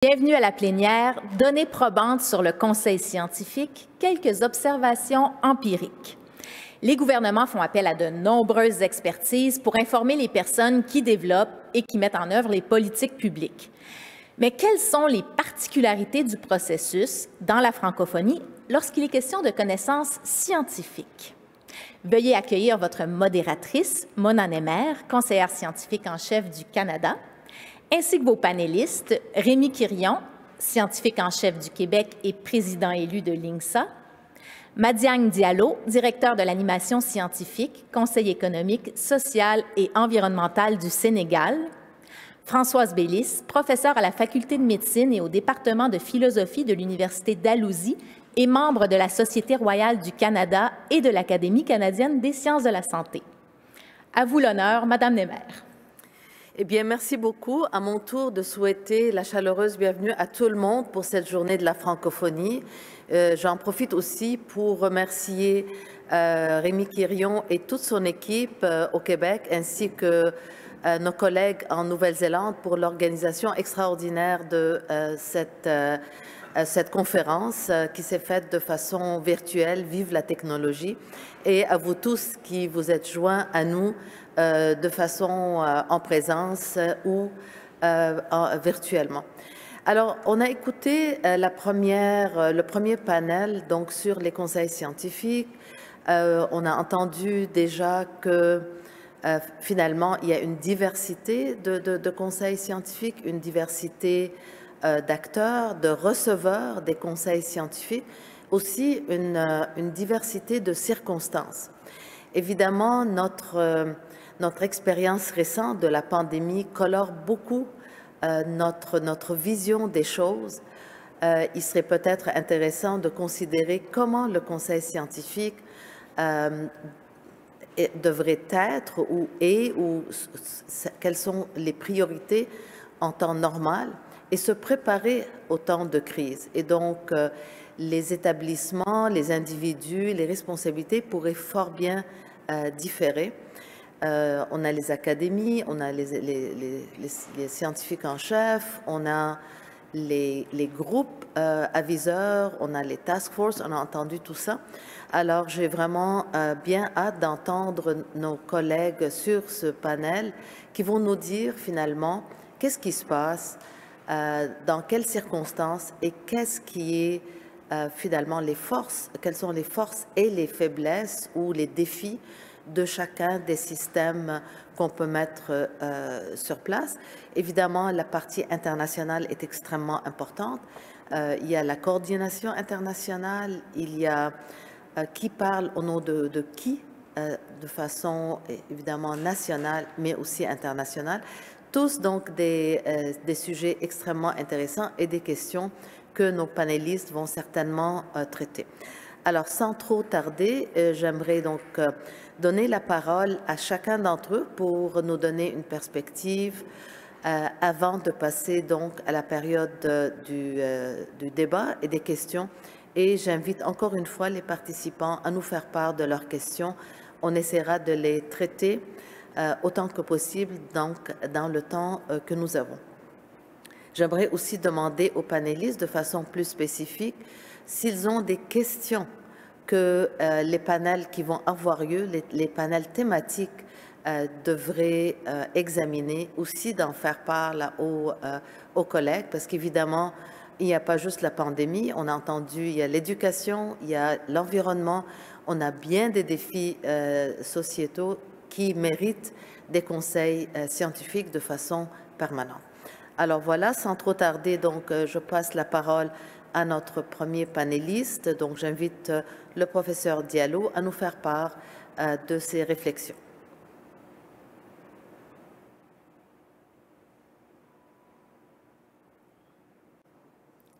Bienvenue à la plénière. Données probantes sur le Conseil scientifique, quelques observations empiriques. Les gouvernements font appel à de nombreuses expertises pour informer les personnes qui développent et qui mettent en œuvre les politiques publiques. Mais quelles sont les particularités du processus dans la francophonie lorsqu'il est question de connaissances scientifiques? Veuillez accueillir votre modératrice, Mona Nemer, conseillère scientifique en chef du Canada, ainsi que vos panélistes, Rémi Quirion, scientifique en chef du Québec et président élu de l'INSA, Madiang Diallo, directeur de l'animation scientifique, conseil économique, social et environnemental du Sénégal, Françoise Bélis, professeure à la faculté de médecine et au département de philosophie de l'Université Dalhousie et membre de la Société royale du Canada et de l'Académie canadienne des sciences de la santé. À vous l'honneur, Madame Nemer. Eh bien, merci beaucoup. À mon tour de souhaiter la chaleureuse bienvenue à tout le monde pour cette journée de la francophonie. J'en profite aussi pour remercier Rémi Quirion et toute son équipe au Québec, ainsi que nos collègues en Nouvelle-Zélande pour l'organisation extraordinaire de cette conférence qui s'est faite de façon virtuelle. Vive la technologie. Et à vous tous qui vous êtes joints à nous de façon en présence ou virtuellement. Alors, on a écouté le premier panel donc, sur les conseils scientifiques. On a entendu déjà que finalement, il y a une diversité de conseils scientifiques, une diversité d'acteurs, de receveurs des conseils scientifiques, aussi une diversité de circonstances. Évidemment, notre expérience récente de la pandémie colore beaucoup notre vision des choses. Il serait peut-être intéressant de considérer comment le conseil scientifique devrait être ou quelles sont les priorités en temps normal et se préparer au temps de crise. Et donc, les établissements, les individus, les responsabilités pourraient fort bien différer. On a les académies, on a les scientifiques en chef, on a les groupes aviseurs, on a les task force, on a entendu tout ça. Alors, j'ai vraiment bien hâte d'entendre nos collègues sur ce panel qui vont nous dire finalement qu'est-ce qui se passe, dans quelles circonstances et qu'est-ce qui est finalement les forces, quelles sont les forces et les faiblesses ou les défis de chacun des systèmes qu'on peut mettre sur place. Évidemment, la partie internationale est extrêmement importante. Il y a la coordination internationale, il y a qui parle au nom de qui, de façon évidemment nationale, mais aussi internationale. Tous donc des sujets extrêmement intéressants et des questions que nos panélistes vont certainement traiter. Alors, sans trop tarder, j'aimerais donc donner la parole à chacun d'entre eux pour nous donner une perspective avant de passer donc à la période du débat et des questions. Et j'invite encore une fois les participants à nous faire part de leurs questions. On essaiera de les traiter autant que possible donc, dans le temps que nous avons. J'aimerais aussi demander aux panélistes de façon plus spécifique s'ils ont des questions que les panels qui vont avoir lieu, les panels thématiques devraient examiner, aussi d'en faire part là, aux collègues, parce qu'évidemment, il n'y a pas juste la pandémie, on a entendu, il y a l'éducation, il y a l'environnement, on a bien des défis sociétaux qui méritent des conseils scientifiques de façon permanente. Alors voilà, sans trop tarder, donc je passe la parole à notre premier panéliste. Donc j'invite le professeur Diallo à nous faire part de ses réflexions.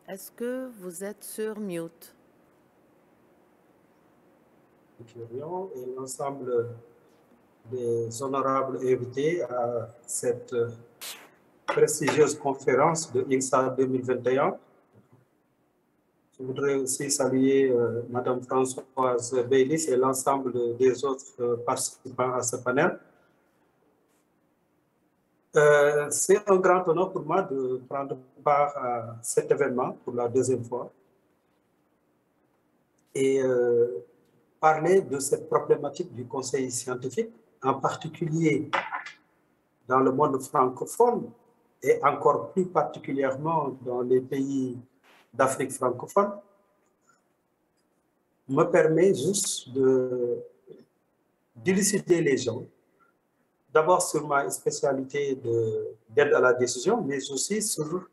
Est-ce que vous êtes sur mute? Et l'ensemble des honorables invités à cette prestigieuse conférence de INSA 2021. Je voudrais aussi saluer Madame Françoise Bélis et l'ensemble des autres participants à ce panel. C'est un grand honneur pour moi de prendre part à cet événement pour la deuxième fois et parler de cette problématique du conseil scientifique, en particulier dans le monde francophone et encore plus particulièrement dans les pays d'Afrique francophone, me permet juste d'élucider les gens, d'abord sur ma spécialité d'aide à la décision, mais aussi sur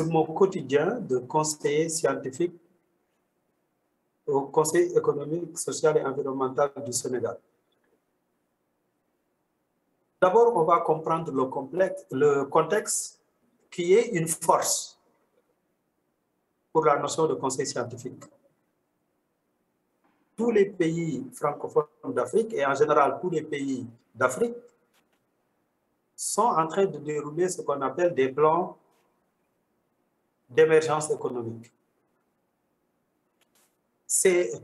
mon quotidien de conseiller scientifique au Conseil économique, social et environnemental du Sénégal. D'abord, on va comprendre le contexte qui est une force pour la notion de conseil scientifique. Tous les pays francophones d'Afrique et en général tous les pays d'Afrique sont en train de dérouler ce qu'on appelle des plans d'émergence économique.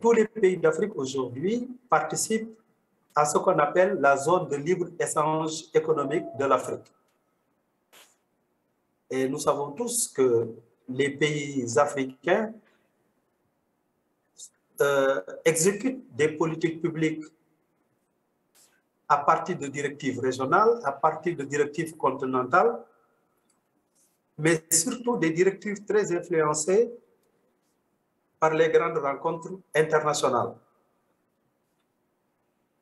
Tous les pays d'Afrique aujourd'hui participent à ce qu'on appelle la zone de libre-échange économique de l'Afrique. Et nous savons tous que les pays africains exécutent des politiques publiques à partir de directives régionales, à partir de directives continentales, mais surtout des directives très influencées par les grandes rencontres internationales.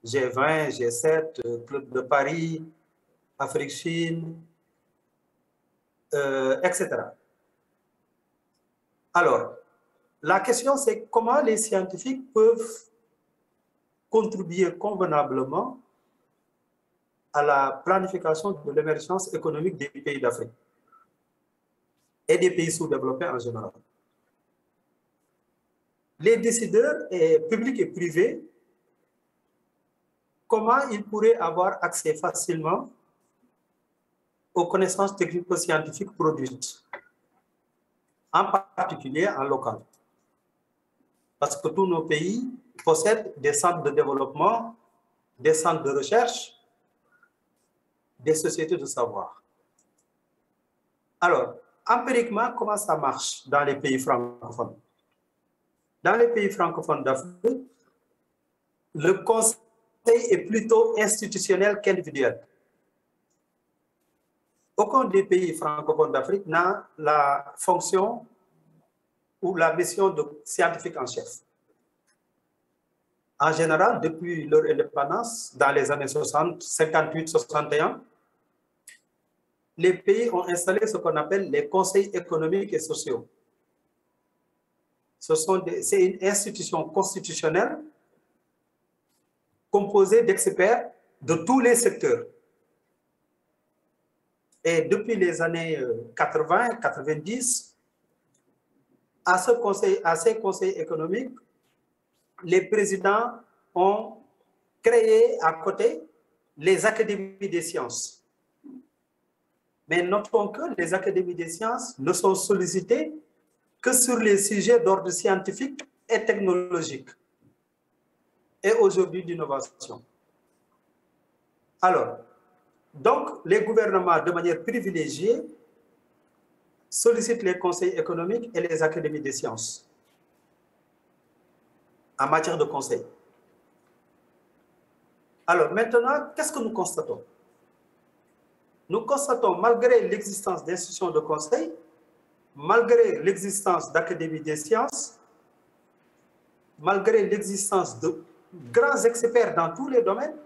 G20, G7, Club de Paris, Afrique-Chine, etc. Alors, la question c'est comment les scientifiques peuvent contribuer convenablement à la planification de l'émergence économique des pays d'Afrique et des pays sous-développés en général. Les décideurs publics et privés, comment ils pourraient avoir accès facilement aux connaissances technico-scientifiques produites, en particulier en local. Parce que tous nos pays possèdent des centres de développement, des centres de recherche, des sociétés de savoir. Alors, empiriquement, comment ça marche dans les pays francophones? Dans les pays francophones d'Afrique, le conseil est plutôt institutionnel qu'individuel. Aucun des pays francophones d'Afrique n'a la fonction ou la mission de scientifique en chef. En général, depuis leur indépendance, dans les années 60, 58, 61, les pays ont installé ce qu'on appelle les conseils économiques et sociaux. C'est une institution constitutionnelle composée d'experts de tous les secteurs. Et depuis les années 80, 90, à ces conseils économiques, les présidents ont créé à côté les académies des sciences. Mais notons que les académies des sciences ne sont sollicitées que sur les sujets d'ordre scientifique et technologique, et aujourd'hui d'innovation. Alors, donc, les gouvernements, de manière privilégiée, sollicitent les conseils économiques et les académies des sciences en matière de conseil. Alors, maintenant, qu'est-ce que nous constatons? Nous constatons, malgré l'existence d'institutions de conseil, malgré l'existence d'académies des sciences, malgré l'existence de grands experts dans tous les domaines,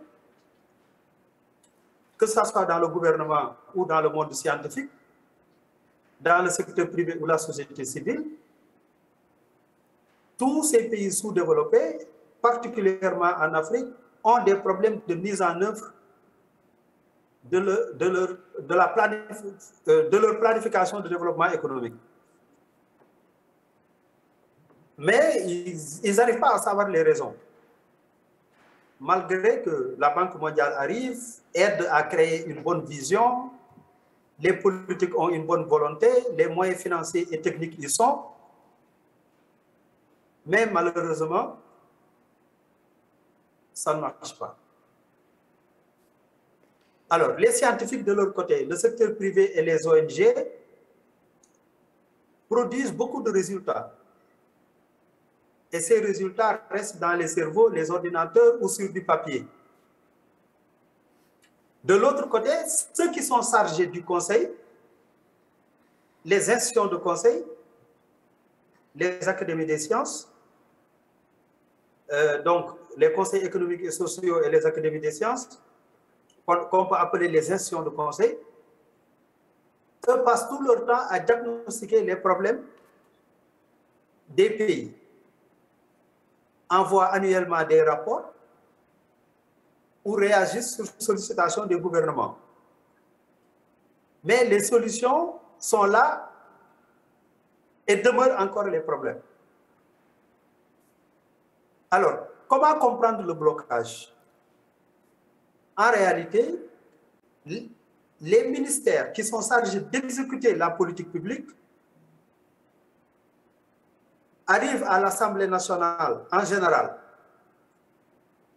que ce soit dans le gouvernement ou dans le monde scientifique, dans le secteur privé ou la société civile, tous ces pays sous-développés, particulièrement en Afrique, ont des problèmes de mise en œuvre de leur planification de développement économique. Mais ils n'arrivent pas à savoir les raisons. Malgré que la Banque mondiale arrive, aide à créer une bonne vision, les politiques ont une bonne volonté, les moyens financiers et techniques y sont, mais malheureusement, ça ne marche pas. Alors, les scientifiques de leur côté, le secteur privé et les ONG produisent beaucoup de résultats. Et ces résultats restent dans les cerveaux, les ordinateurs ou sur du papier. De l'autre côté, ceux qui sont chargés du conseil, les institutions de conseil, les académies des sciences, donc les conseils économiques et sociaux et les académies des sciences, qu'on peut appeler les institutions de conseil, eux passent tout leur temps à diagnostiquer les problèmes des pays, envoient annuellement des rapports ou réagissent sur sollicitation des gouvernements. Mais les solutions sont là et demeurent encore les problèmes. Alors, comment comprendre le blocage? En réalité, les ministères qui sont chargés d'exécuter la politique publique arrivent à l'Assemblée nationale en général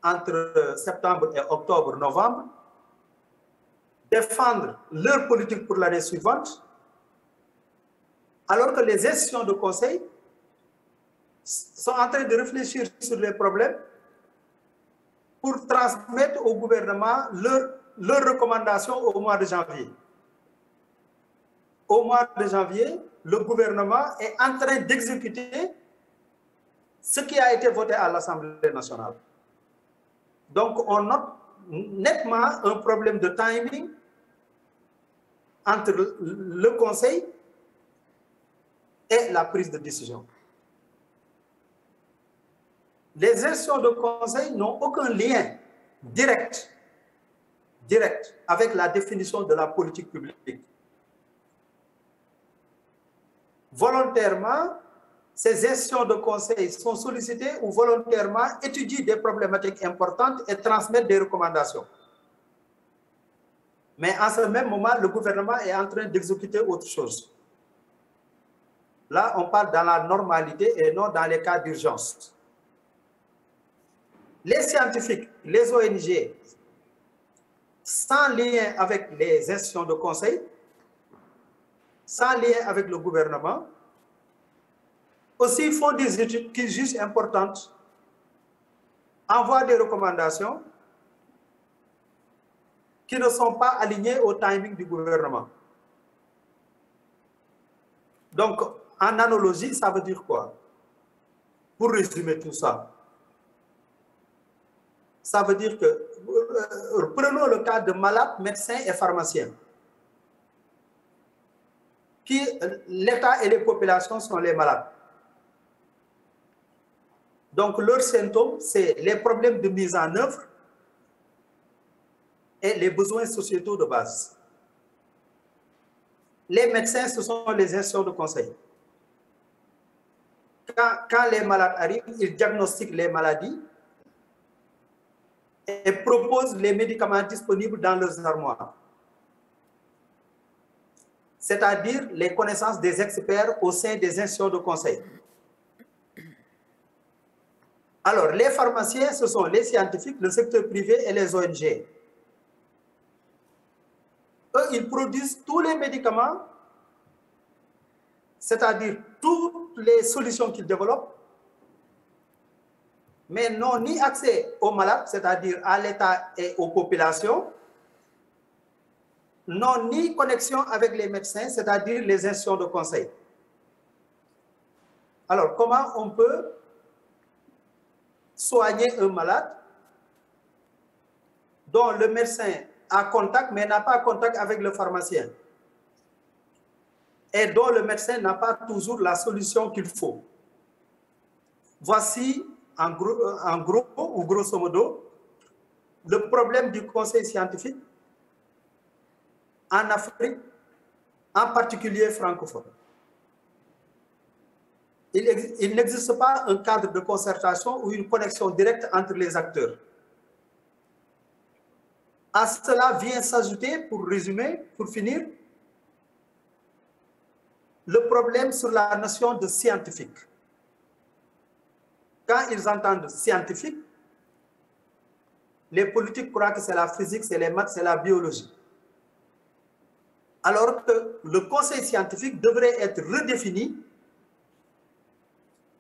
entre septembre et octobre, novembre, défendre leur politique pour l'année suivante, alors que les institutions de conseil sont en train de réfléchir sur les problèmes pour transmettre au gouvernement leurs recommandations au mois de janvier. Au mois de janvier, le gouvernement est en train d'exécuter ce qui a été voté à l'Assemblée nationale. Donc, on note nettement un problème de timing entre le Conseil et la prise de décision. Les institutions de conseil n'ont aucun lien direct avec la définition de la politique publique. Volontairement, ces institutions de conseil sont sollicitées ou volontairement étudient des problématiques importantes et transmettent des recommandations. Mais en ce même moment, le gouvernement est en train d'exécuter autre chose. Là, on parle dans la normalité et non dans les cas d'urgence. Les scientifiques, les ONG, sans lien avec les institutions de conseil, sans lien avec le gouvernement, aussi font des études qu'ils jugent importantes, envoient des recommandations qui ne sont pas alignées au timing du gouvernement. Donc, en analogie, ça veut dire quoi? Pour résumer tout ça, ça veut dire que, prenons le cas de malades, médecins et pharmaciens. L'État et les populations sont les malades. Donc, leurs symptômes, c'est les problèmes de mise en œuvre et les besoins sociétaux de base. Les médecins, ce sont les institutions de conseil. Quand les malades arrivent, ils diagnostiquent les maladies et proposent les médicaments disponibles dans leurs armoires. C'est-à-dire les connaissances des experts au sein des institutions de conseil. Alors, les pharmaciens, ce sont les scientifiques, le secteur privé et les ONG. Eux, ils produisent tous les médicaments, c'est-à-dire toutes les solutions qu'ils développent, mais n'ont ni accès aux malades, c'est-à-dire à l'État et aux populations, n'ont ni connexion avec les médecins, c'est-à-dire les institutions de conseil. Alors, comment on peut soigner un malade dont le médecin a contact, mais n'a pas contact avec le pharmacien, et dont le médecin n'a pas toujours la solution qu'il faut? Voici, en gros ou grosso modo, le problème du conseil scientifique en Afrique, en particulier francophone. Il n'existe pas un cadre de concertation ou une connexion directe entre les acteurs. À cela vient s'ajouter, pour résumer, pour finir, le problème sur la notion de scientifique. Quand ils entendent scientifique, les politiques croient que c'est la physique, c'est les maths, c'est la biologie. Alors que le conseil scientifique devrait être redéfini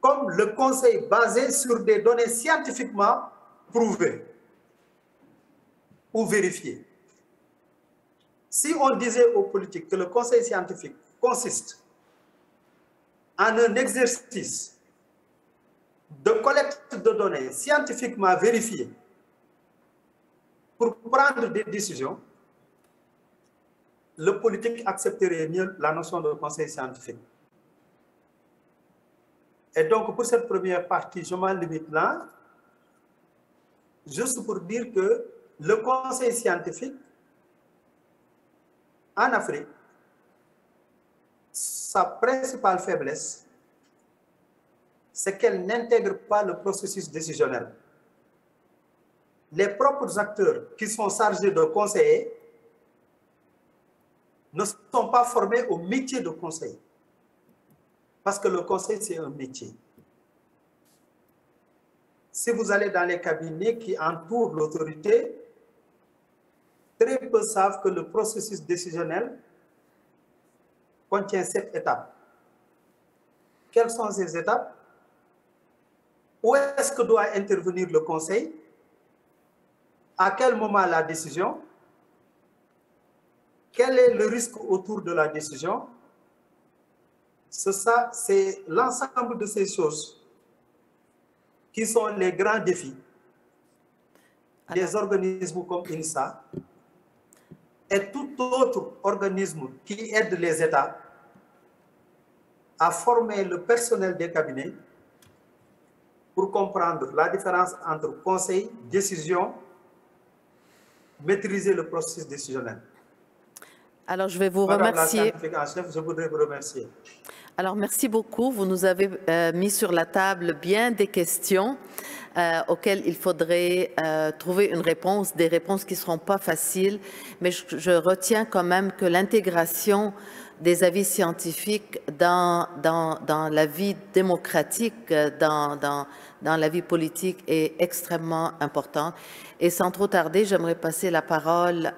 comme le conseil basé sur des données scientifiquement prouvées ou vérifiées. Si on disait aux politiques que le conseil scientifique consiste en un exercice de collecte de données scientifiquement vérifiées pour prendre des décisions, le politique accepterait mieux la notion de conseil scientifique. Et donc, pour cette première partie, je m'en limite là, juste pour dire que le conseil scientifique, en Afrique, sa principale faiblesse, c'est qu'elle n'intègre pas le processus décisionnel. Les propres acteurs qui sont chargés de conseiller ne sont pas formés au métier de conseil. Parce que le conseil, c'est un métier. Si vous allez dans les cabinets qui entourent l'autorité, très peu savent que le processus décisionnel contient 7 étapes. Quelles sont ces étapes? Où est-ce que doit intervenir le conseil? À quel moment la décision? Quel est le risque autour de la décision? C'est l'ensemble de ces choses qui sont les grands défis des organismes comme INSA et tout autre organisme qui aide les États à former le personnel des cabinets pour comprendre la différence entre conseil, décision, maîtriser le processus décisionnel. Alors, je vais vous remercier. Madame la scientifique en chef, je voudrais vous remercier. Alors, merci beaucoup. Vous nous avez mis sur la table bien des questions auxquelles il faudrait trouver une réponse, des réponses qui ne seront pas faciles, mais je retiens quand même que l'intégration des avis scientifiques dans la vie démocratique, dans la vie politique est extrêmement importante. Et sans trop tarder, j'aimerais passer la parole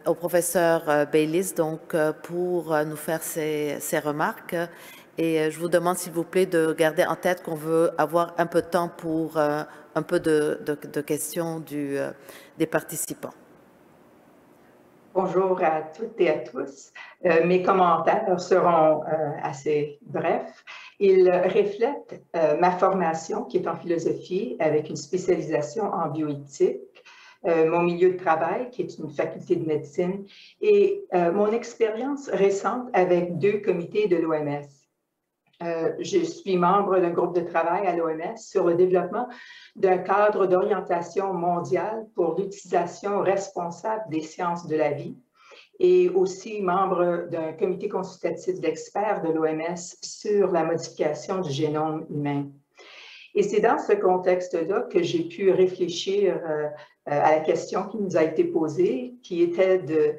au professeur Baylis pour nous faire ses remarques. Et je vous demande, s'il vous plaît, de garder en tête qu'on veut avoir un peu de temps pour un peu de questions des participants. Bonjour à toutes et à tous. Mes commentaires seront assez brefs. Ils reflètent ma formation qui est en philosophie avec une spécialisation en bioéthique, mon milieu de travail qui est une faculté de médecine et mon expérience récente avec 2 comités de l'OMS. Je suis membre d'un groupe de travail à l'OMS sur le développement d'un cadre d'orientation mondiale pour l'utilisation responsable des sciences de la vie et aussi membre d'un comité consultatif d'experts de l'OMS sur la modification du génome humain. Et c'est dans ce contexte-là que j'ai pu réfléchir à la question qui nous a été posée, qui était de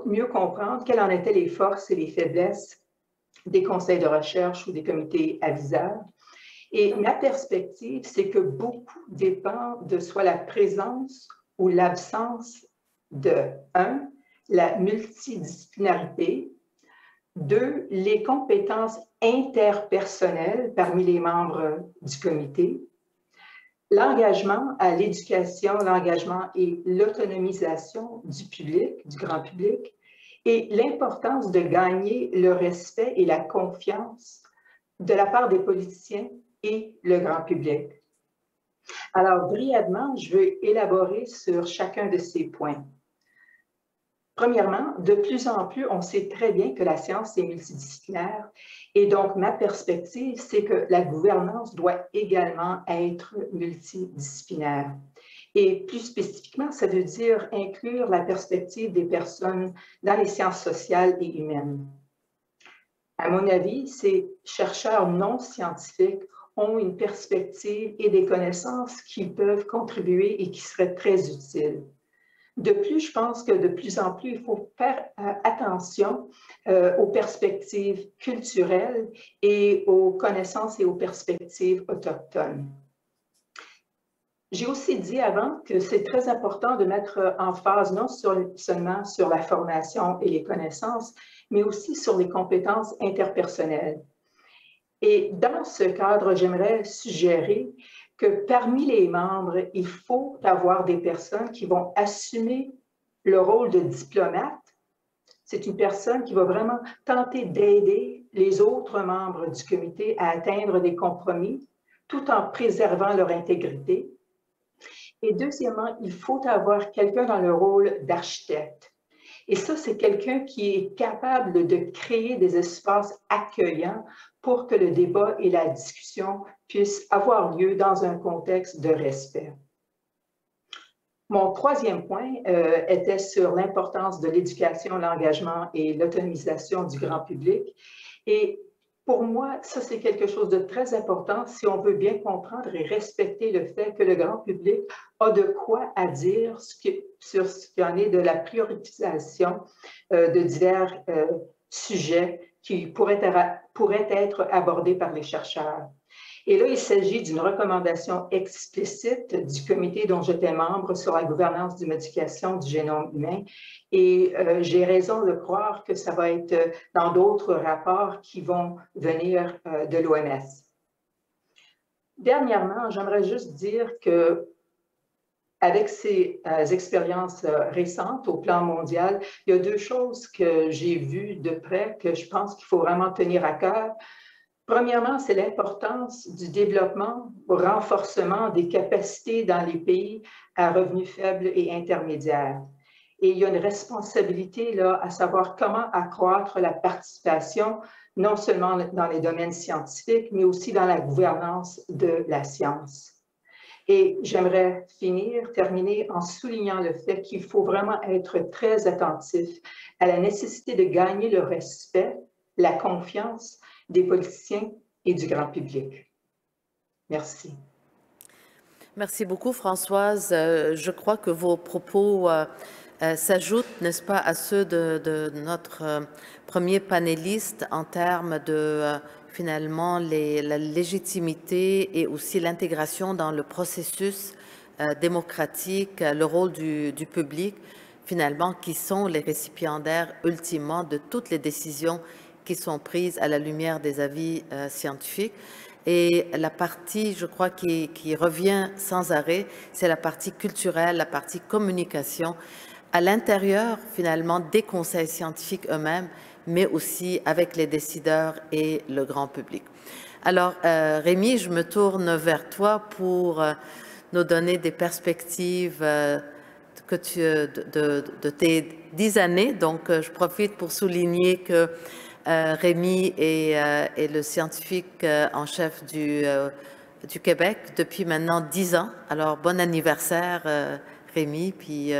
mieux comprendre quelles en étaient les forces et les faiblesses des conseils de recherche ou des comités avisables. Et ma perspective, c'est que beaucoup dépend de soit la présence ou l'absence de 1, la multidisciplinarité, 2, les compétences interpersonnelles parmi les membres du comité, l'engagement à l'éducation, l'engagement et l'autonomisation du public, du grand public, et l'importance de gagner le respect et la confiance de la part des politiciens et le grand public. Alors, brièvement, je vais élaborer sur chacun de ces points. Premièrement, de plus en plus, on sait très bien que la science est multidisciplinaire et donc ma perspective, c'est que la gouvernance doit également être multidisciplinaire. Et plus spécifiquement, ça veut dire inclure la perspective des personnes dans les sciences sociales et humaines. À mon avis, ces chercheurs non scientifiques ont une perspective et des connaissances qui peuvent contribuer et qui seraient très utiles. De plus, je pense que de plus en plus, il faut faire attention aux perspectives culturelles et aux connaissances et aux perspectives autochtones. J'ai aussi dit avant que c'est très important de mettre en phase non seulement sur la formation et les connaissances, mais aussi sur les compétences interpersonnelles. Et dans ce cadre, j'aimerais suggérer que parmi les membres, il faut avoir des personnes qui vont assumer le rôle de diplomate. C'est une personne qui va vraiment tenter d'aider les autres membres du comité à atteindre des compromis tout en préservant leur intégrité. Et deuxièmement, il faut avoir quelqu'un dans le rôle d'architecte. Et ça, c'est quelqu'un qui est capable de créer des espaces accueillants pour que le débat et la discussion puissent avoir lieu dans un contexte de respect. Mon troisième point était sur l'importance de l'éducation, l'engagement et l'autonomisation du grand public. Et pour moi, ça, c'est quelque chose de très important si on veut bien comprendre et respecter le fait que le grand public a de quoi à dire sur ce qu'il en est de la priorisation de divers sujets qui pourraient être abordés par les chercheurs. Et là, il s'agit d'une recommandation explicite du comité dont j'étais membre sur la gouvernance du modification du génome humain. Et j'ai raison de croire que ça va être dans d'autres rapports qui vont venir de l'OMS. Dernièrement, j'aimerais juste dire que avec ces expériences récentes au plan mondial, il y a deux choses que j'ai vues de près que je pense qu'il faut vraiment tenir à cœur. Premièrement, c'est l'importance du développement, au renforcement des capacités dans les pays à revenus faibles et intermédiaires. Et il y a une responsabilité là, à savoir comment accroître la participation, non seulement dans les domaines scientifiques, mais aussi dans la gouvernance de la science. Et j'aimerais terminer en soulignant le fait qu'il faut vraiment être très attentif à la nécessité de gagner le respect, la confiance des politiciens et du grand public. Merci. Merci beaucoup, Françoise. Je crois que vos propos s'ajoutent, n'est-ce pas, à ceux de notre premier panéliste en termes de, finalement, la légitimité et aussi l'intégration dans le processus démocratique, le rôle du public, finalement, qui sont les récipiendaires ultimement de toutes les décisions qui sont prises à la lumière des avis scientifiques. Et la partie, je crois, qui revient sans arrêt, c'est la partie culturelle, la partie communication, à l'intérieur, finalement, des conseils scientifiques eux-mêmes, mais aussi avec les décideurs et le grand public. Alors, Rémi, je me tourne vers toi pour nous donner des perspectives de tes 10 années. Donc, je profite pour souligner que Rémi est le scientifique en chef du Québec depuis maintenant 10 ans. Alors, bon anniversaire, Rémi, puis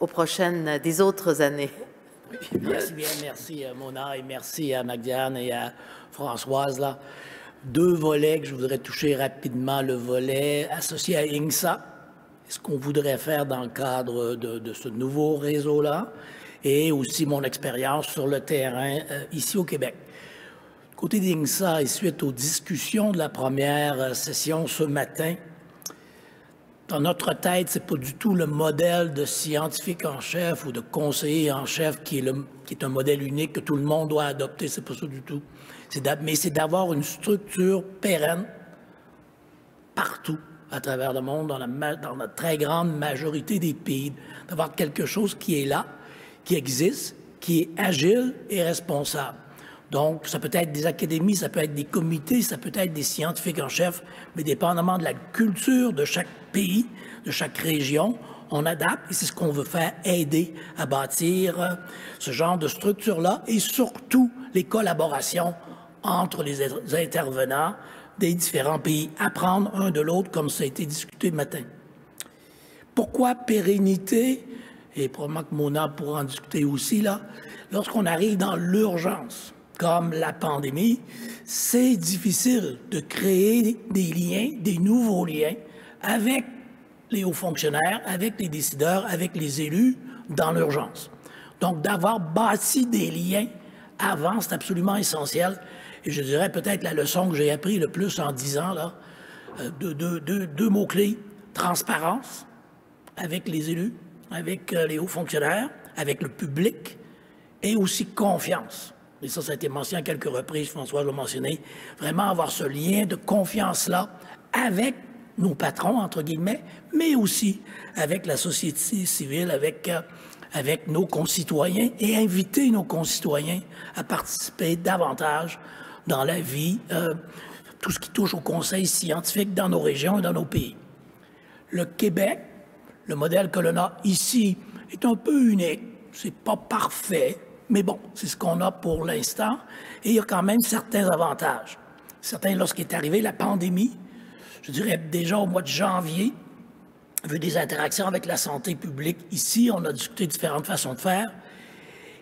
aux prochaines 10 autres années. Merci bien, merci Mona et merci à Magdiane et à Françoise. Là. Deux volets que je voudrais toucher rapidement. Le volet associé à INGSA, ce qu'on voudrait faire dans le cadre de ce nouveau réseau-là, et aussi mon expérience sur le terrain ici au Québec. Côté d'INGSA, et suite aux discussions de la première session ce matin, dans notre tête, ce n'est pas du tout le modèle de scientifique en chef ou de conseiller en chef qui est un modèle unique que tout le monde doit adopter. Ce n'est pas ça du tout. Mais c'est d'avoir une structure pérenne partout à travers le monde, dans la très grande majorité des pays, d'avoir quelque chose qui est là, qui existe, qui est agile et responsable. Donc, ça peut être des académies, ça peut être des comités, ça peut être des scientifiques en chef, mais dépendamment de la culture de chaque pays, de chaque région, on adapte et c'est ce qu'on veut faire, aider à bâtir ce genre de structure-là et surtout les collaborations entre les intervenants des différents pays, apprendre un de l'autre comme ça a été discuté le matin. Pourquoi pérennité? Et probablement que Mona pourra en discuter aussi, là. Lorsqu'on arrive dans l'urgence, comme la pandémie, c'est difficile de créer des liens, des nouveaux liens avec les hauts fonctionnaires, avec les décideurs, avec les élus dans l'urgence. Donc, d'avoir bâti des liens avant, c'est absolument essentiel. Et je dirais peut-être la leçon que j'ai appris le plus en 10 ans, là, deux mots-clés, transparence avec les élus, avec les hauts fonctionnaires, avec le public, et aussi confiance. Et ça a été mentionné à quelques reprises, François l'a mentionné, vraiment avoir ce lien de confiance-là avec nos patrons, entre guillemets, mais aussi avec la société civile, avec nos concitoyens, et inviter nos concitoyens à participer davantage dans la vie, tout ce qui touche au conseil scientifique dans nos régions et dans nos pays. Le Québec, le modèle que l'on a ici, est un peu unique. C'est pas parfait, mais bon, c'est ce qu'on a pour l'instant. Et il y a quand même certains avantages. Certains, lorsqu'est arrivée la pandémie, je dirais déjà au mois de janvier, vu des interactions avec la santé publique ici, on a discuté de différentes façons de faire.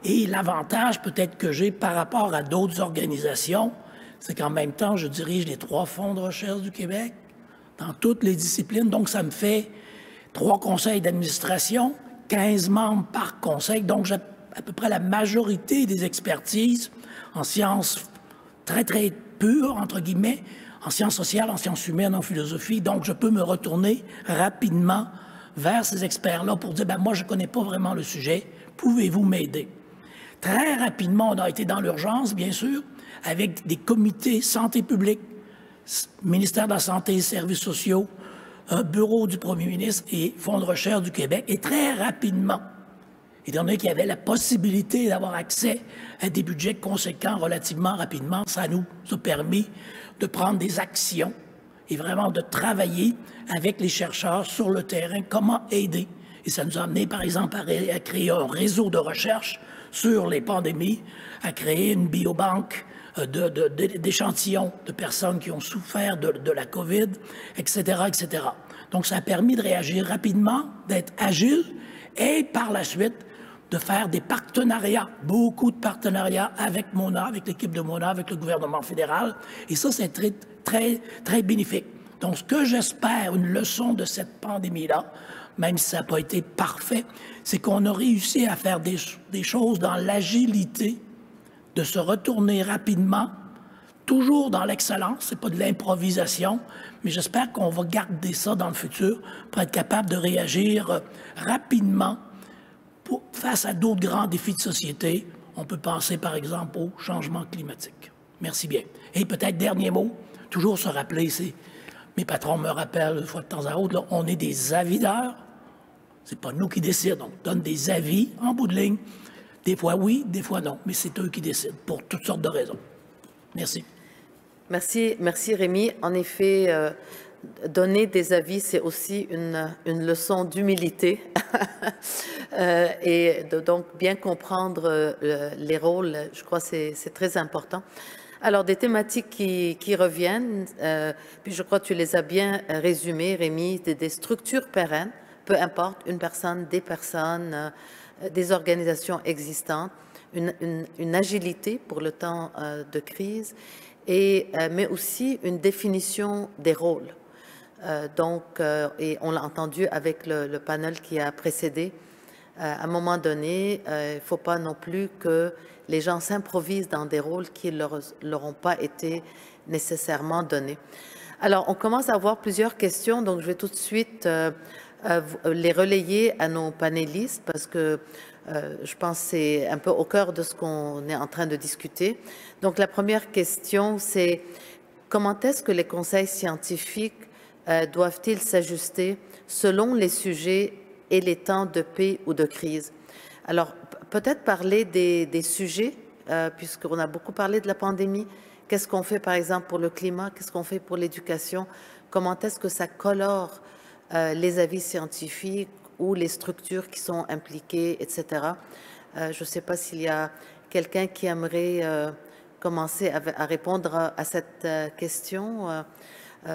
Et l'avantage peut-être que j'ai par rapport à d'autres organisations, c'est qu'en même temps, je dirige les 3 fonds de recherche du Québec dans toutes les disciplines. Donc, ça me fait 3 conseils d'administration, 15 membres par conseil. Donc, j'ai à peu près la majorité des expertises en sciences très, très pures, entre guillemets, en sciences sociales, en sciences humaines, en philosophie. Donc, je peux me retourner rapidement vers ces experts-là pour dire, ben moi, je ne connais pas vraiment le sujet. Pouvez-vous m'aider? Très rapidement, on a été dans l'urgence, bien sûr, avec des comités santé publique, ministère de la Santé et Services sociaux, un bureau du premier ministre et Fonds de recherche du Québec. Et très rapidement, étant donné qu'il y avait la possibilité d'avoir accès à des budgets conséquents relativement rapidement, ça nous a permis de prendre des actions et vraiment de travailler avec les chercheurs sur le terrain, comment aider. Et ça nous a amené, par exemple, à créer un réseau de recherche sur les pandémies, à créer une biobanque d'échantillons de personnes qui ont souffert de la COVID, etc., etc. Donc, ça a permis de réagir rapidement, d'être agile et par la suite de faire des partenariats, beaucoup de partenariats avec MONA, avec l'équipe de MONA, avec le gouvernement fédéral. Et ça, c'est très, très, très bénéfique. Donc, ce que j'espère, une leçon de cette pandémie-là, même si ça n'a pas été parfait, c'est qu'on a réussi à faire des choses dans l'agilité, de se retourner rapidement, toujours dans l'excellence, c'est pas de l'improvisation, mais j'espère qu'on va garder ça dans le futur pour être capable de réagir rapidement face à d'autres grands défis de société. On peut penser, par exemple, au changement climatique. Merci bien. Et peut-être, dernier mot, toujours se rappeler, mes patrons me rappellent une fois de temps à autre, là, on est des avideurs, c'est pas nous qui décidons, on donne des avis en bout de ligne. Des fois oui, des fois non, mais c'est eux qui décident pour toutes sortes de raisons. Merci. Merci Rémi. En effet, donner des avis, c'est aussi une leçon d'humilité et donc bien comprendre les rôles, je crois que c'est très important. Alors, des thématiques qui reviennent, puis je crois que tu les as bien résumées, Rémi, des structures pérennes, peu importe, une personne, des personnes, des organisations existantes, une agilité pour le temps de crise, mais aussi une définition des rôles. Et on l'a entendu avec le panel qui a précédé, à un moment donné, il ne faut pas non plus que les gens s'improvisent dans des rôles qui ne leur ont pas été nécessairement donnés. Alors, on commence à avoir plusieurs questions, donc je vais tout de suite les relayer à nos panélistes parce que je pense que c'est un peu au cœur de ce qu'on est en train de discuter. Donc, la première question, c'est comment est-ce que les conseils scientifiques doivent-ils s'ajuster selon les sujets et les temps de paix ou de crise? Alors, peut-être parler des sujets, puisqu'on a beaucoup parlé de la pandémie. Qu'est-ce qu'on fait, par exemple, pour le climat? Qu'est-ce qu'on fait pour l'éducation? Comment est-ce que ça colore les avis scientifiques ou les structures qui sont impliquées, etc. Je ne sais pas s'il y a quelqu'un qui aimerait commencer à répondre à cette question.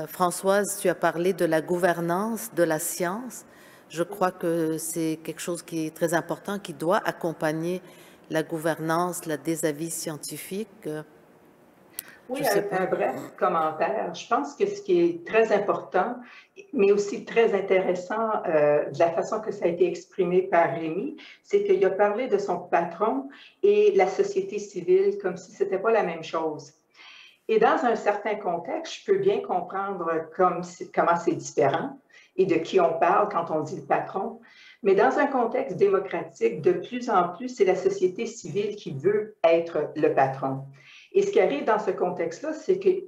Françoise, tu as parlé de la gouvernance de la science. Je crois que c'est quelque chose qui est très important, qui doit accompagner la gouvernance, des avis scientifiques. Oui, un bref commentaire. Je pense que ce qui est très important, mais aussi très intéressant de la façon que ça a été exprimé par Rémi, c'est qu'il a parlé de son patron et la société civile comme si ce n'était pas la même chose. Et dans un certain contexte, je peux bien comprendre comment c'est différent et de qui on parle quand on dit le patron. Mais dans un contexte démocratique, de plus en plus, c'est la société civile qui veut être le patron. Et ce qui arrive dans ce contexte-là, c'est que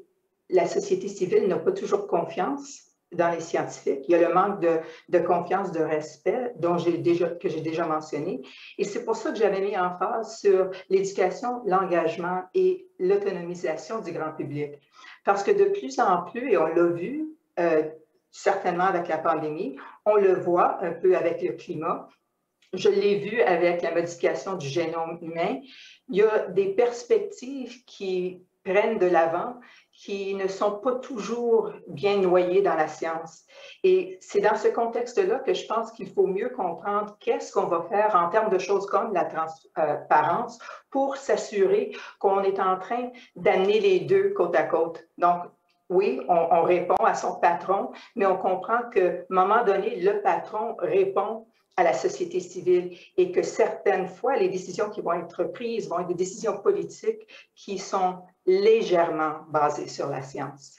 la société civile n'a pas toujours confiance dans les scientifiques. Il y a le manque de confiance, de respect que j'ai déjà mentionné. Et c'est pour ça que j'avais mis emphase sur l'éducation, l'engagement et l'autonomisation du grand public. Parce que de plus en plus, et on l'a vu certainement avec la pandémie, on le voit un peu avec le climat, je l'ai vu avec la modification du génome humain, il y a des perspectives qui prennent de l'avant, qui ne sont pas toujours bien noyées dans la science. Et c'est dans ce contexte-là que je pense qu'il faut mieux comprendre qu'est-ce qu'on va faire en termes de choses comme la transparence pour s'assurer qu'on est en train d'amener les deux côte à côte. Donc, oui, on répond à son patron, mais on comprend qu'à un moment donné, le patron répond à la société civile et que certaines fois, les décisions qui vont être prises vont être des décisions politiques qui sont légèrement basées sur la science.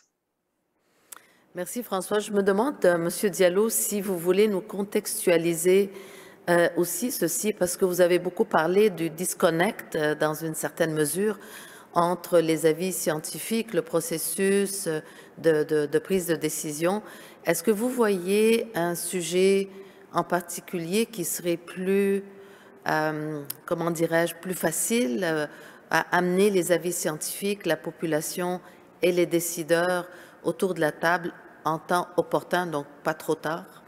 Merci François. Je me demande, Monsieur Diallo, si vous voulez nous contextualiser aussi ceci, parce que vous avez beaucoup parlé du disconnect dans une certaine mesure entre les avis scientifiques, le processus de prise de décision. Est-ce que vous voyez un sujet en particulier qui serait plus, comment dirais-je, plus facile à amener les avis scientifiques, la population et les décideurs autour de la table en temps opportun, donc pas trop tard?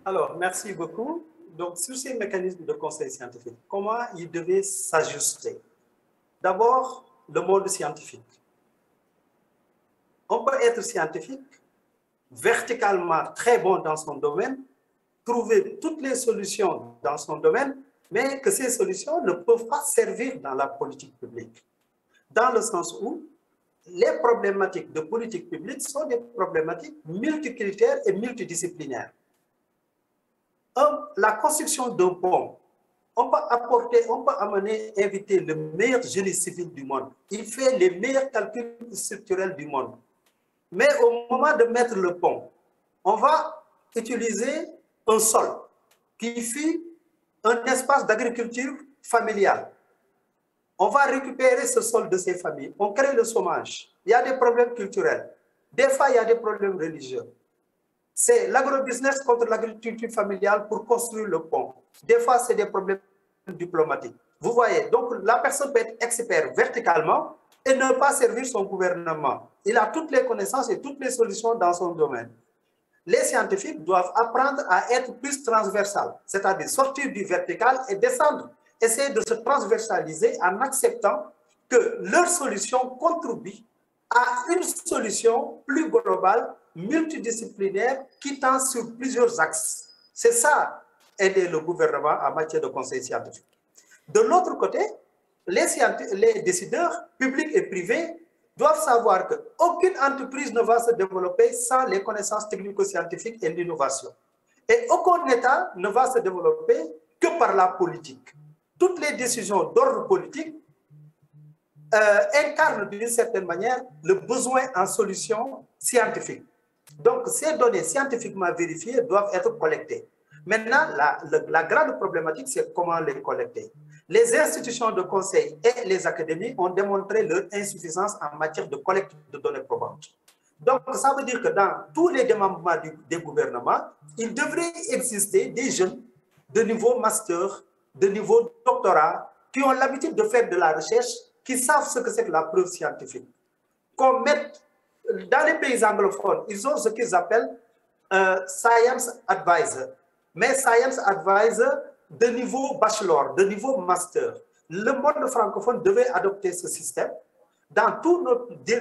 Alors, merci beaucoup. Donc, sur ces mécanismes de conseil scientifique, comment ils devaient s'ajuster? D'abord, le monde scientifique. On peut être scientifique, verticalement très bon dans son domaine, trouver toutes les solutions dans son domaine, mais que ces solutions ne peuvent pas servir dans la politique publique. Dans le sens où les problématiques de politique publique sont des problématiques multicritères et multidisciplinaires. La construction d'un pont, on peut inviter le meilleur génie civil du monde. Il fait les meilleurs calculs structurels du monde. Mais au moment de mettre le pont, on va utiliser un sol qui fut un espace d'agriculture familiale. On va récupérer ce sol de ces familles. On crée le chômage. Il y a des problèmes culturels. Des fois, il y a des problèmes religieux. C'est l'agrobusiness contre l'agriculture familiale pour construire le pont. Des fois, c'est des problèmes diplomatiques. Vous voyez, donc la personne peut être expert verticalement et ne pas servir son gouvernement. Il a toutes les connaissances et toutes les solutions dans son domaine. Les scientifiques doivent apprendre à être plus transversales, c'est-à-dire sortir du vertical et descendre. Essayer de se transversaliser en acceptant que leur solution contribue à une solution plus globale, multidisciplinaire, qui tend sur plusieurs axes. C'est ça, aider le gouvernement en matière de conseil scientifique. De l'autre côté, les décideurs publics et privés doivent savoir qu'aucune entreprise ne va se développer sans les connaissances technico-scientifiques et l'innovation. Et aucun État ne va se développer que par la politique. Toutes les décisions d'ordre politique incarnent d'une certaine manière le besoin en solutions scientifiques. Donc, ces données scientifiquement vérifiées doivent être collectées. Maintenant, la grande problématique, c'est comment les collecter. Les institutions de conseil et les académies ont démontré leur insuffisance en matière de collecte de données probantes. Donc, ça veut dire que dans tous les démembrements des gouvernements, il devrait exister des jeunes de niveau master, de niveau doctorat, qui ont l'habitude de faire de la recherche, qui savent ce que c'est que la preuve scientifique. Qu'on mette, dans les pays anglophones, ils ont ce qu'ils appellent Science Advisor. Mais Science Advisor de niveau bachelor, de niveau master. Le monde francophone devait adopter ce système. Dans toutes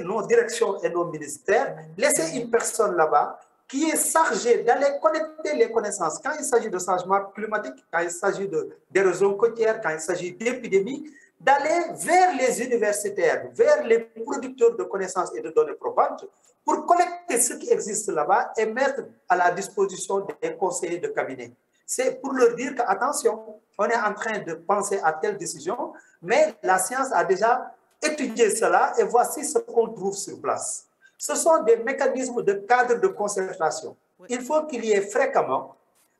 nos directions et nos ministères, laisser une personne là-bas qui est chargée d'aller connecter les connaissances. Quand il s'agit de changement climatique, quand il s'agit d'érosion côtière, quand il s'agit d'épidémie, d'aller vers les universitaires, vers les producteurs de connaissances et de données probantes pour collecter ce qui existe là-bas et mettre à la disposition des conseillers de cabinet. C'est pour leur dire qu'attention, on est en train de penser à telle décision, mais la science a déjà étudier cela et voici ce qu'on trouve sur place. Ce sont des mécanismes de cadre de concertation. Il faut qu'il y ait fréquemment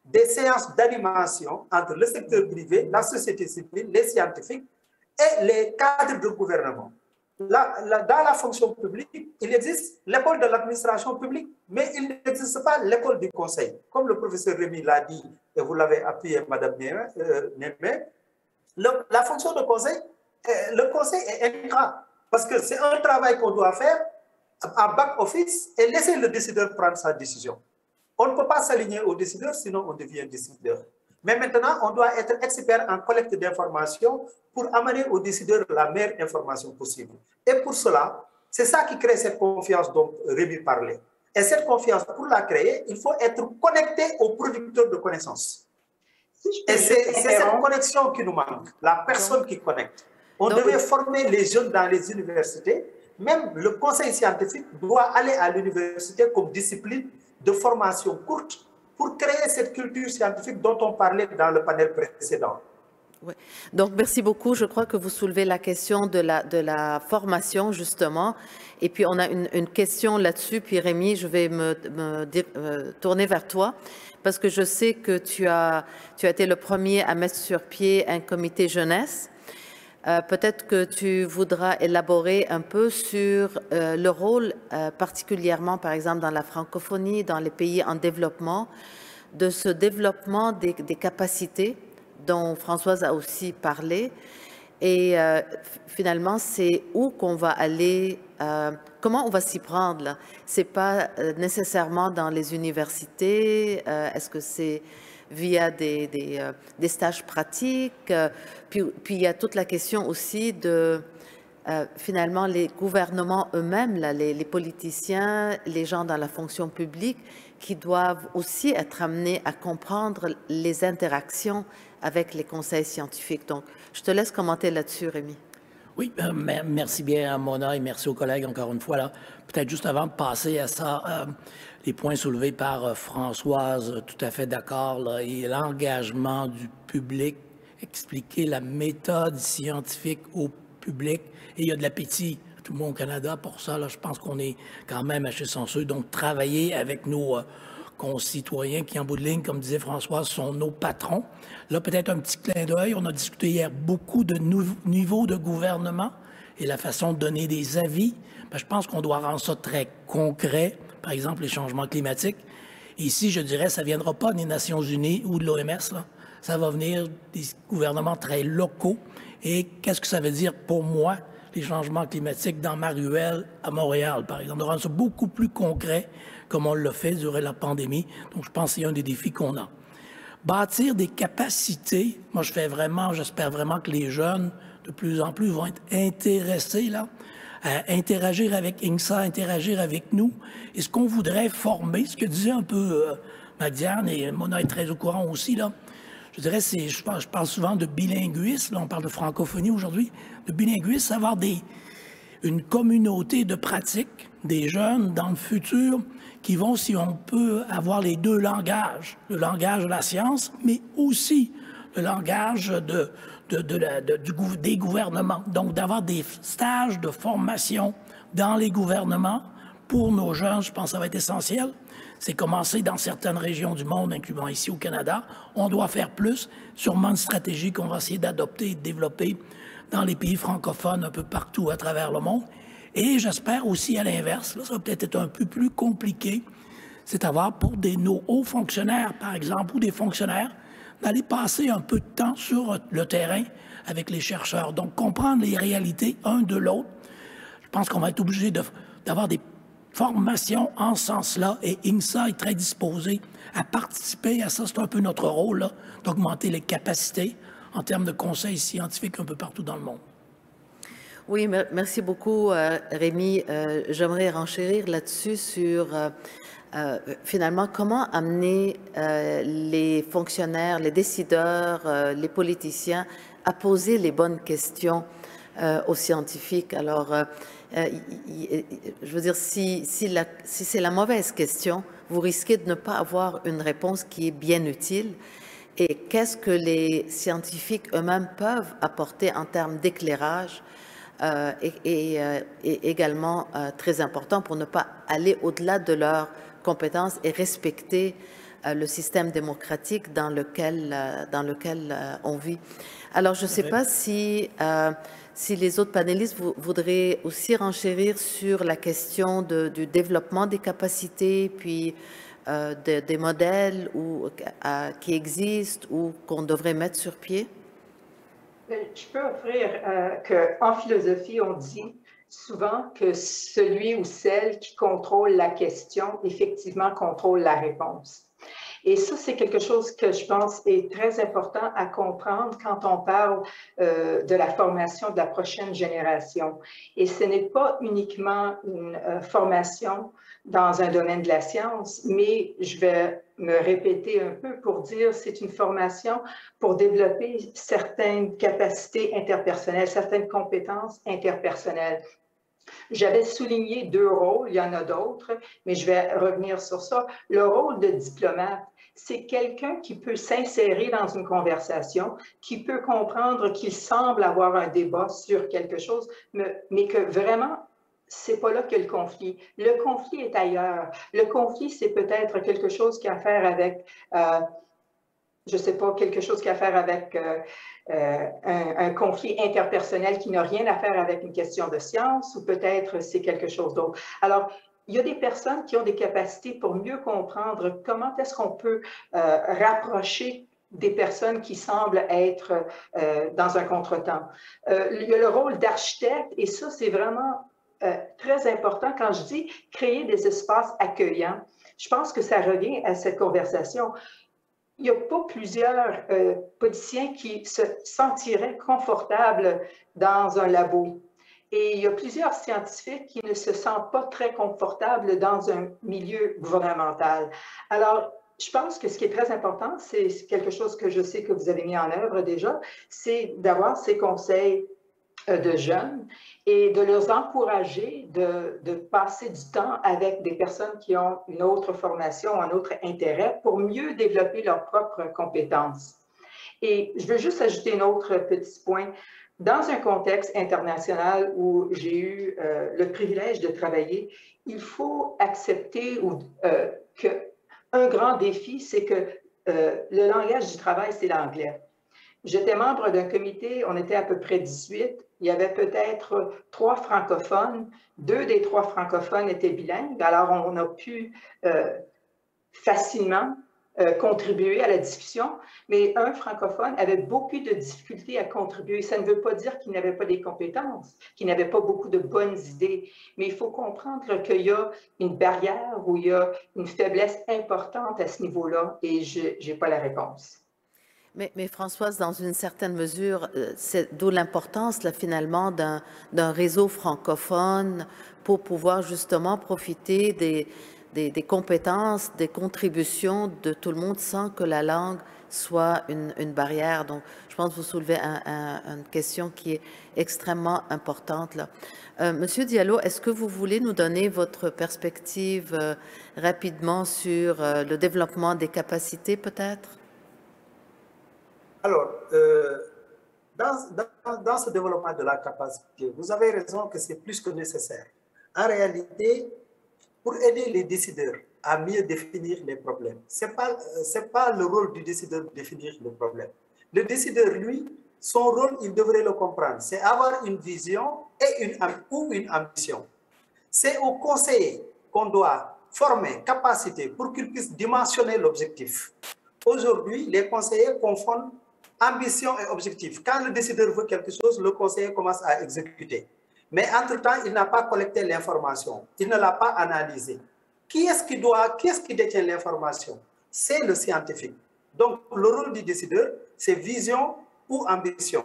des séances d'animation entre le secteur privé, la société civile, les scientifiques et les cadres de gouvernement. Dans la fonction publique, il existe l'école de l'administration publique, mais il n'existe pas l'école du conseil. Comme le professeur Rémy l'a dit, et vous l'avez appuyé, Madame Némé, la fonction de conseil, le conseil est ingrat, parce que c'est un travail qu'on doit faire en back-office et laisser le décideur prendre sa décision. On ne peut pas s'aligner au décideur, sinon on devient décideur. Mais maintenant, on doit être expert en collecte d'informations pour amener aux décideurs la meilleure information possible. Et pour cela, c'est ça qui crée cette confiance dont Rémi parlait. Et cette confiance, pour la créer, il faut être connecté aux producteurs de connaissances. Et c'est cette connexion qui nous manque, la personne qui connecte. On devait former les jeunes dans les universités. Même le conseil scientifique doit aller à l'université comme discipline de formation courte pour créer cette culture scientifique dont on parlait dans le panel précédent. Oui. Donc, merci beaucoup. Je crois que vous soulevez la question de la formation, justement. Et puis, on a une question là-dessus. Puis, Rémi, je vais me tourner vers toi parce que je sais que tu as été le premier à mettre sur pied un comité jeunesse. Peut-être que tu voudras élaborer un peu sur le rôle, particulièrement, par exemple, dans la francophonie, dans les pays en développement, de ce développement des capacités dont Françoise a aussi parlé. Et finalement, c'est où qu'on va aller, comment on va s'y prendre, là? C'est pas nécessairement dans les universités, est-ce que c'est via des stages pratiques, puis il y a toute la question aussi de finalement les gouvernements eux-mêmes, les politiciens, les gens dans la fonction publique, qui doivent aussi être amenés à comprendre les interactions avec les conseils scientifiques. Donc, je te laisse commenter là-dessus, Rémi. Oui, merci bien à Mona et merci aux collègues encore une fois. Peut-être juste avant de passer à ça, les points soulevés par Françoise, tout à fait d'accord, et l'engagement du public, expliquer la méthode scientifique au public, et il y a de l'appétit tout le monde au Canada pour ça. Je pense qu'on est quand même assez chanceux. Donc, travailler avec nos concitoyens qui, en bout de ligne, comme disait Françoise, sont nos patrons. Là, peut-être un petit clin d'œil. On a discuté hier beaucoup de niveaux de gouvernement et la façon de donner des avis. Je pense qu'on doit rendre ça très concret. Par exemple, les changements climatiques. Ici, je dirais, ça ne viendra pas des Nations unies ou de l'OMS. Ça va venir des gouvernements très locaux. Et qu'est-ce que ça veut dire pour moi, les changements climatiques dans ma ruelle à Montréal, par exemple, de rendre ça beaucoup plus concret comme on l'a fait durant la pandémie. Donc, je pense que c'est un des défis qu'on a. Bâtir des capacités, moi, j'espère vraiment que les jeunes, de plus en plus, vont être intéressés à interagir avec INSA, interagir avec nous. Et ce qu'on voudrait former, ce que disait un peu Madiane, et Mona est très au courant aussi, je dirais, je parle souvent de bilinguisme, on parle de francophonie aujourd'hui, de bilinguisme, savoir une communauté de pratique, des jeunes dans le futur qui vont, si on peut, avoir les deux langages, le langage de la science, mais aussi le langage des gouvernements. Donc, d'avoir des stages de formation dans les gouvernements pour nos jeunes, je pense que ça va être essentiel. C'est commencé dans certaines régions du monde, incluant ici au Canada. On doit faire plus, sûrement une stratégie qu'on va essayer d'adopter et de développer dans les pays francophones un peu partout à travers le monde. Et j'espère aussi à l'inverse, ça va peut-être être un peu plus compliqué, c'est avoir pour nos hauts fonctionnaires, par exemple, ou des fonctionnaires, d'aller passer un peu de temps sur le terrain avec les chercheurs. Donc, comprendre les réalités un de l'autre. Je pense qu'on va être obligé d'avoir des formation en ce sens-là, et INSA est très disposé à participer à ça. C'est un peu notre rôle, d'augmenter les capacités en termes de conseils scientifiques un peu partout dans le monde. Oui, merci beaucoup, Rémi. J'aimerais renchérir là-dessus sur, finalement, comment amener les fonctionnaires, les décideurs, les politiciens à poser les bonnes questions aux scientifiques. Alors, je veux dire, si c'est la mauvaise question, vous risquez de ne pas avoir une réponse qui est bien utile. Et qu'est-ce que les scientifiques eux-mêmes peuvent apporter en termes d'éclairage est également très important pour ne pas aller au-delà de leurs compétences et respecter le système démocratique dans lequel on vit. Alors, je ne sais pas si les autres panélistes voudraient aussi renchérir sur la question du développement des capacités, puis des modèles qui existent ou qu'on devrait mettre sur pied. Je peux offrir qu'en philosophie, on dit souvent que celui ou celle qui contrôle la question, effectivement, contrôle la réponse. Et ça, c'est quelque chose que je pense est très important à comprendre quand on parle de la formation de la prochaine génération. Et ce n'est pas uniquement une formation dans un domaine de la science, mais je vais me répéter un peu pour dire c'est une formation pour développer certaines capacités interpersonnelles, certaines compétences interpersonnelles. J'avais souligné 2 rôles, il y en a d'autres, mais je vais revenir sur ça. Le rôle de diplomate, c'est quelqu'un qui peut s'insérer dans une conversation, qui peut comprendre qu'il semble avoir un débat sur quelque chose, mais que vraiment, c'est pas là que le conflit. Le conflit est ailleurs. Le conflit, c'est peut-être quelque chose qui a à faire avec, je sais pas, quelque chose qui a à faire avec un conflit interpersonnel qui n'a rien à faire avec une question de science, ou peut-être c'est quelque chose d'autre. Alors, il y a des personnes qui ont des capacités pour mieux comprendre comment est-ce qu'on peut rapprocher des personnes qui semblent être dans un contretemps. Il y a le rôle d'architecte, et ça, c'est vraiment très important quand je dis créer des espaces accueillants. Je pense que ça revient à cette conversation. Il n'y a pas plusieurs politiciens qui se sentiraient confortables dans un labo. Et il y a plusieurs scientifiques qui ne se sentent pas très confortables dans un milieu gouvernemental. Alors, je pense que ce qui est très important, c'est quelque chose que je sais que vous avez mis en œuvre déjà, c'est d'avoir ces conseils de jeunes et de les encourager de passer du temps avec des personnes qui ont une autre formation, un autre intérêt pour mieux développer leurs propres compétences. Et je veux juste ajouter un autre petit point. Dans un contexte international où j'ai eu le privilège de travailler, il faut accepter qu'un grand défi, c'est que le langage du travail, c'est l'anglais. J'étais membre d'un comité, on était à peu près 18, il y avait peut-être 3 francophones, 2 des 3 francophones étaient bilingues, alors on a pu facilement contribuer à la discussion, mais un francophone avait beaucoup de difficultés à contribuer. Ça ne veut pas dire qu'il n'avait pas des compétences, qu'il n'avait pas beaucoup de bonnes idées, mais il faut comprendre qu'il y a une barrière ou il y a une faiblesse importante à ce niveau-là et je n'ai pas la réponse. Mais Françoise, dans une certaine mesure, c'est d'où l'importance là, finalement d'un réseau francophone pour pouvoir justement profiter des compétences, des contributions de tout le monde sans que la langue soit une barrière. Donc, je pense que vous soulevez une question qui est extrêmement importante là. Monsieur Diallo, est-ce que vous voulez nous donner votre perspective rapidement sur le développement des capacités peut-être? Alors, dans ce développement de la capacité, vous avez raison que c'est plus que nécessaire. En réalité, pour aider les décideurs à mieux définir les problèmes, ce n'est pas le rôle du décideur de définir le problème. Le décideur, lui, son rôle, il devrait le comprendre, c'est avoir une vision ou une ambition. C'est au conseiller qu'on doit former, capaciter pour qu'il puisse dimensionner l'objectif. Aujourd'hui, les conseillers confondent ambition et objectif. Quand le décideur veut quelque chose, le conseiller commence à exécuter. Mais entre-temps, il n'a pas collecté l'information. Il ne l'a pas analysée. Qui est-ce qui détient l'information? C'est le scientifique. Donc, le rôle du décideur, c'est vision ou ambition.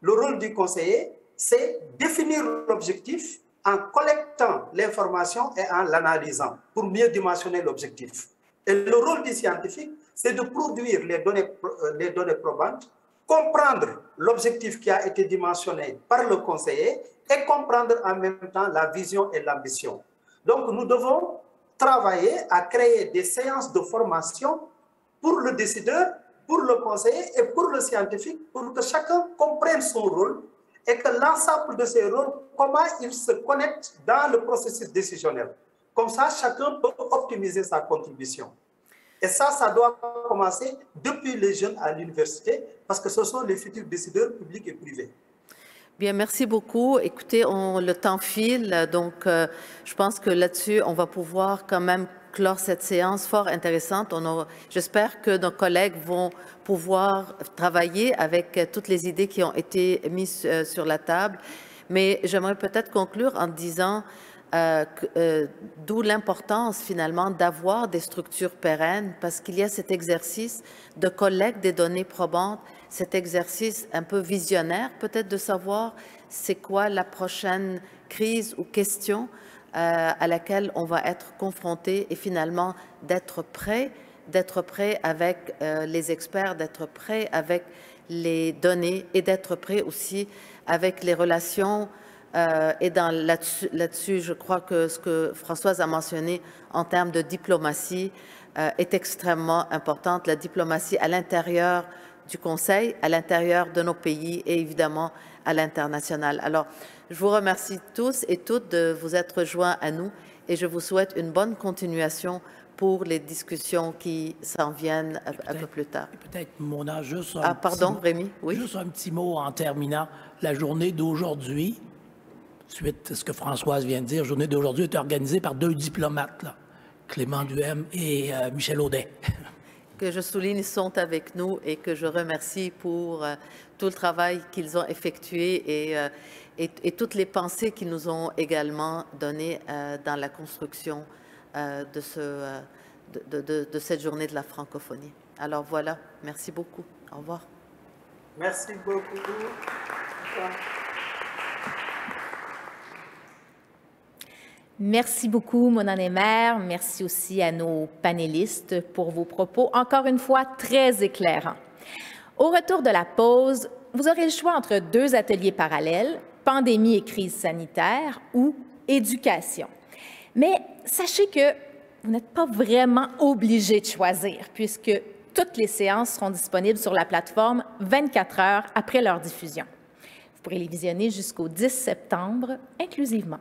Le rôle du conseiller, c'est définir l'objectif en collectant l'information et en l'analysant pour mieux dimensionner l'objectif. Et le rôle du scientifique, c'est de produire les données probantes, comprendre l'objectif qui a été dimensionné par le conseiller et comprendre en même temps la vision et l'ambition. Donc, nous devons travailler à créer des séances de formation pour le décideur, pour le conseiller et pour le scientifique, pour que chacun comprenne son rôle et que l'ensemble de ces rôles, comment ils se connectent dans le processus décisionnel. Comme ça, chacun peut optimiser sa contribution. Et ça doit commencer depuis les jeunes à l'université, parce que ce sont les futurs décideurs publics et privés. Bien, merci beaucoup. Écoutez, le temps file, donc je pense que là-dessus, on va pouvoir quand même clore cette séance fort intéressante. J'espère que nos collègues vont pouvoir travailler avec toutes les idées qui ont été mises sur la table. Mais j'aimerais peut-être conclure en disant d'où l'importance finalement d'avoir des structures pérennes, parce qu'il y a cet exercice de collecte des données probantes, cet exercice un peu visionnaire peut-être de savoir c'est quoi la prochaine crise ou question à laquelle on va être confronté, et finalement d'être prêt avec les experts, d'être prêt avec les données et d'être prêt aussi avec les relations. Et là-dessus, je crois que ce que Françoise a mentionné en termes de diplomatie est extrêmement importante. La diplomatie à l'intérieur du Conseil, à l'intérieur de nos pays et évidemment à l'international. Alors, je vous remercie tous et toutes de vous être joints à nous et je vous souhaite une bonne continuation pour les discussions qui s'en viennent un peu plus tard. Peut-être, Mona, juste un Rémi, oui. Juste un petit mot en terminant. La journée d'aujourd'hui, suite à ce que Françoise vient de dire, la journée d'aujourd'hui est organisée par 2 diplomates, là, Clément Duhem et Michel Audet. Que je souligne sont avec nous et que je remercie pour tout le travail qu'ils ont effectué et toutes les pensées qu'ils nous ont également données dans la construction de cette journée de la francophonie. Alors voilà, merci beaucoup. Au revoir. Merci beaucoup. Merci beaucoup, Mona Némère. Merci aussi à nos panélistes pour vos propos, encore une fois, très éclairants. Au retour de la pause, vous aurez le choix entre 2 ateliers parallèles, pandémie et crise sanitaire ou éducation. Mais sachez que vous n'êtes pas vraiment obligé de choisir, puisque toutes les séances seront disponibles sur la plateforme 24 heures après leur diffusion. Vous pourrez les visionner jusqu'au 10 septembre inclusivement.